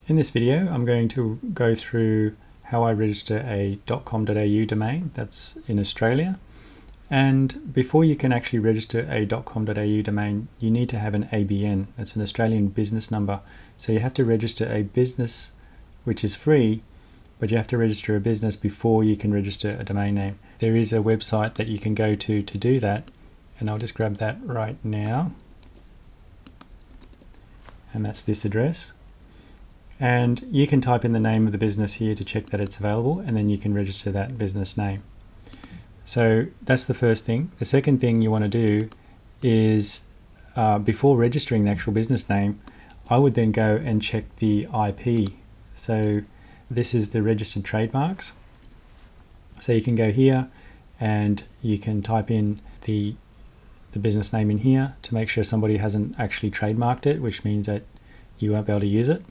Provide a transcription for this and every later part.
In this video, I'm going to go through how I register a .com.au domain that's in Australia. And before you can actually register a .com.au domain, you need to have an ABN. That's an Australian business number. So you have to register a business, which is free, but you have to register a business before you can register a domain name. There is a website that you can go to do that, and I'll just grab that right now. And that's this address. And you can type in the name of the business here to check that it's available, and then you can register that business name. So that's the first thing. The second thing you want to do is before registering the actual business name, I would then go and check the IP. So this is the registered trademarks. So you can go here and you can type in the business name in here to make sure somebody hasn't actually trademarked it, which means that you won't be able to use it.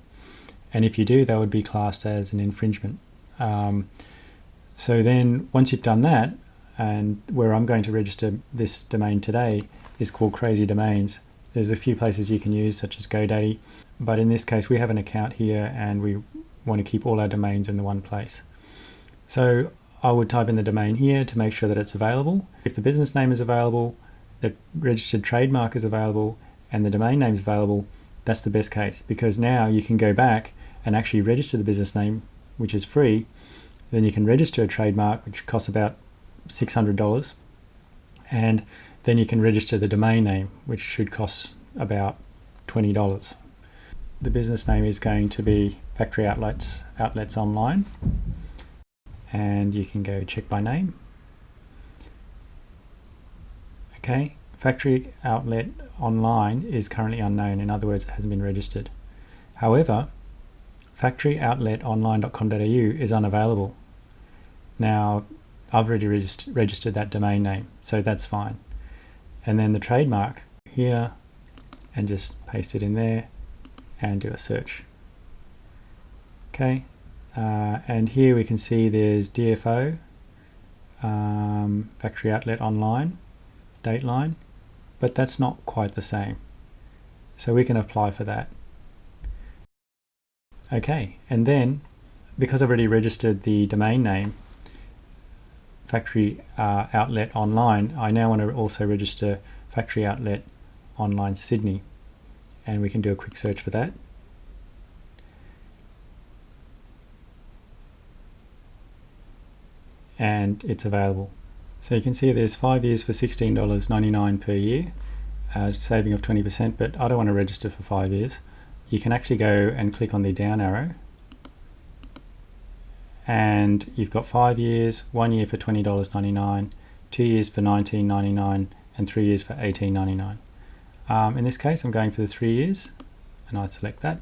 And if you do, that would be classed as an infringement. So then once you've done that, and where I'm going to register this domain today is called Crazy Domains. There's a few places you can use, such as GoDaddy, but in this case we have an account here and we want to keep all our domains in the one place. So I would type in the domain here to make sure that it's available. If the business name is available, the registered trademark is available, and the domain name is available, that's the best case, because now you can go back and actually register the business name, which is free. Then you can register a trademark, which costs about $600, and then you can register the domain name, which should cost about $20. The business name is going to be Factory Outlets Online, and you can go check by name. Okay, Factory Outlet Online is currently unknown. In other words, it hasn't been registered. However, factoryoutletonline.com.au is unavailable. Now, I've already registered that domain name, so that's fine. And then the trademark here, and just paste it in there and do a search. Okay, and here we can see there's DFO, Factory Outlet Online, Dateline, but that's not quite the same. So we can apply for that. Okay, and then because I've already registered the domain name, Factory Outlet Online, I now want to also register Factory Outlet Online Sydney, and we can do a quick search for that. And it's available. So you can see there's 5 years for $16.99 per year, saving of 20%, but I don't want to register for 5 years. You can actually go and click on the down arrow, and you've got 5 years, 1 year for $20.99, 2 years for $19.99, and 3 years for $18.99. In this case, I'm going for the 3 years, and I select that.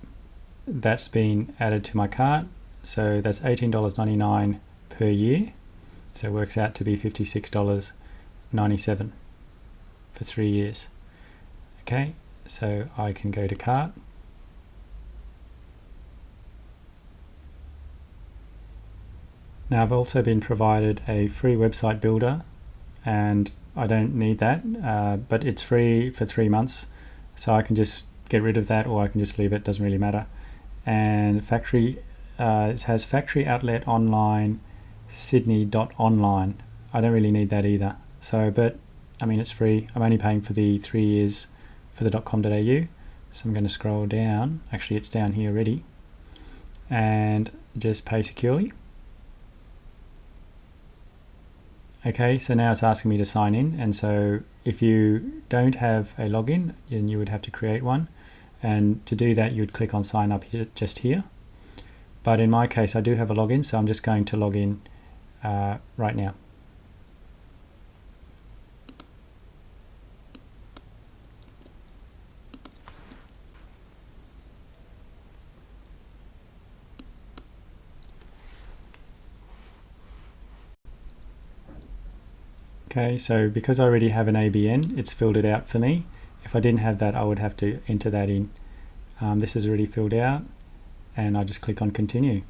That's been added to my cart, so that's $18.99 per year, so it works out to be $56.97 for 3 years. Okay, so I can go to cart. Now, I've also been provided a free website builder, and I don't need that, but it's free for 3 months, so I can just get rid of that, or I can just leave it, doesn't really matter. And it has Factory Outlet Online Sydney.online. I don't really need that either. So, but I mean, it's free. I'm only paying for the 3 years for the .com.au. So I'm going to scroll down. Actually, it's down here already, and just pay securely. Okay, so now it's asking me to sign in, and so if you don't have a login, then you would have to create one, and to do that you would click on sign up here, just here. But in my case I do have a login, so I'm just going to log in right now. Okay, so because I already have an ABN, it's filled it out for me. If I didn't have that, I would have to enter that in. This is already filled out, and I just click on continue.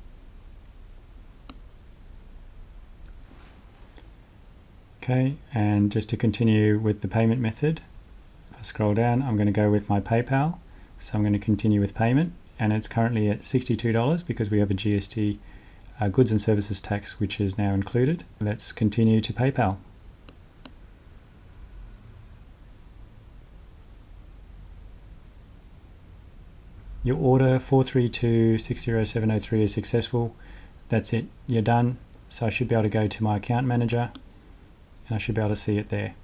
Okay, and just to continue with the payment method, if I scroll down, I'm going to go with my PayPal. So I'm going to continue with payment, and it's currently at $62 because we have a GST, goods and services tax, which is now included. Let's continue to PayPal. Your order 432600703 is successful. That's it, you're done. So I should be able to go to my account manager and I should be able to see it there.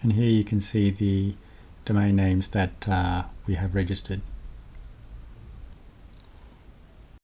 And here you can see the domain names that we have registered.